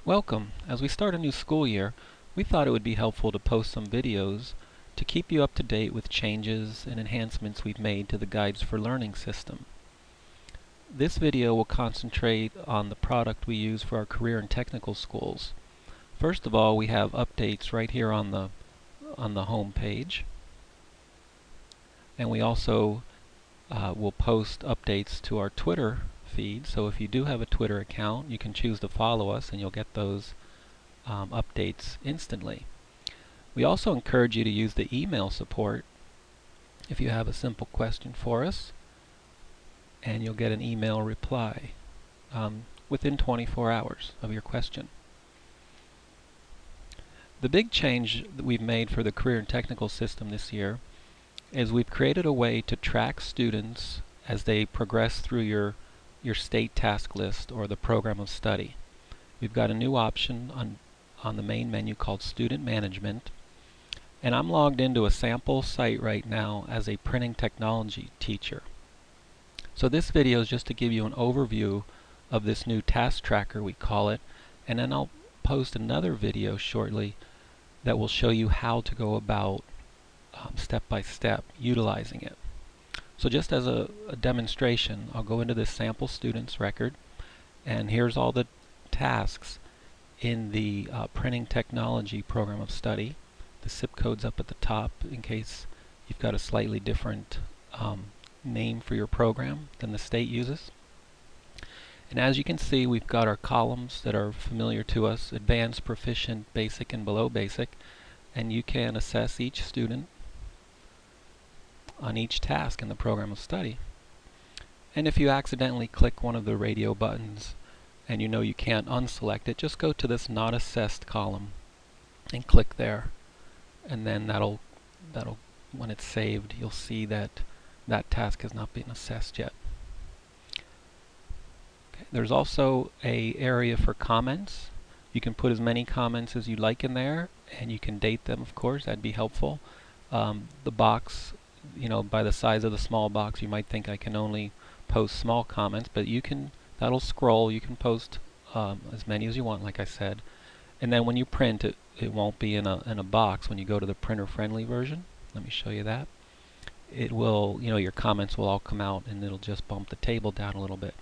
Welcome. As we start a new school year, we thought it would be helpful to post some videos to keep you up to date with changes and enhancements we've made to the Guides4Learning system. This video will concentrate on the product we use for our career and technical schools. First of all, we have updates right here on the home page, and we also will post updates to our Twitter feed. So if you do have a Twitter account, you can choose to follow us and you'll get those updates instantly. We also encourage you to use the email support if you have a simple question for us, and you'll get an email reply within 24 hours of your question. The big change that we've made for the career and technical system this year is we've created a way to track students as they progress through your state task list or the program of study. We've got a new option on the main menu called Student Management, and I'm logged into a sample site right now as a printing technology teacher. So this video is just to give you an overview of this new task tracker, we call it, and then I'll post another video shortly that will show you how to go about step by step utilizing it. So just as a demonstration, I'll go into this sample students record, and here's all the tasks in the printing technology program of study. The zip code's up at the top in case you've got a slightly different name for your program than the state uses. And as you can see, we've got our columns that are familiar to us: advanced, proficient, basic, and below basic, and you can assess each student on each task in the program of study. And if you accidentally click one of the radio buttons and you know you can't unselect it, just go to this Not Assessed column and click there, and then that'll when it's saved, you'll see that that task has not been assessed yet. Okay. There's also an area for comments. You can put as many comments as you like in there, and you can date them, of course. That'd be helpful. The box, by the size of the small box, you might think I can only post small comments, but that'll scroll. You can post as many as you want, like I said. And then when you print it, it won't be in a box. When you go to the printer-friendly version, let me show you that. It will, your comments will all come out, and it'll just bump the table down a little bit.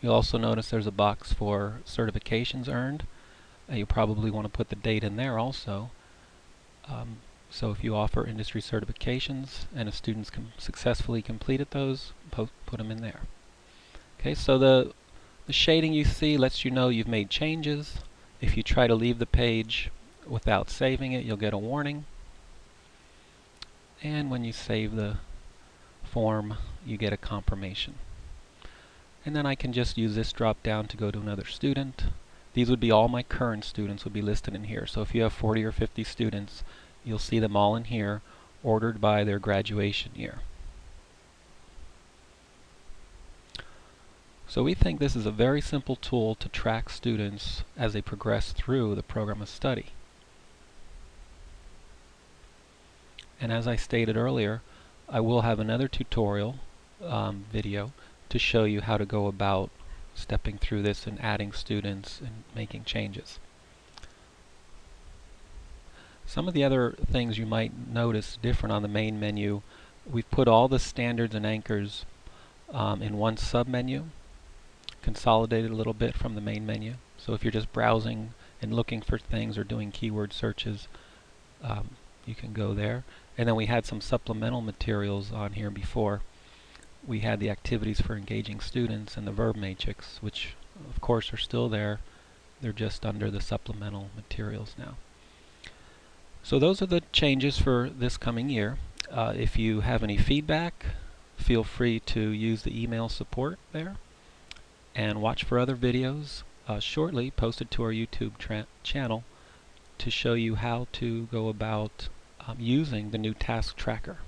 You'll also notice there's a box for certifications earned. You probably want to put the date in there also. So if you offer industry certifications and a student's successfully completed those, put them in there. Okay, so the shading you see lets you know you've made changes. If you try to leave the page without saving it, you'll get a warning. And when you save the form, you get a confirmation. And then I can just use this drop down to go to another student. These would be all my current students would be listed in here. So if you have 40 or 50 students, you'll see them all in here, ordered by their graduation year. So we think this is a very simple tool to track students as they progress through the program of study. And as I stated earlier, I will have another tutorial video to show you how to go about stepping through this and adding students and making changes. Some of the other things you might notice different on the main menu: we've put all the standards and anchors in one sub-menu, consolidated a little bit from the main menu. So if you're just browsing and looking for things or doing keyword searches, you can go there. And then we had some supplemental materials on here before. We had the activities for engaging students and the verb matrix, which of course are still there. They're just under the supplemental materials now. So those are the changes for this coming year. If you have any feedback, feel free to use the email support there, and watch for other videos shortly posted to our YouTube channel to show you how to go about using the new task tracker.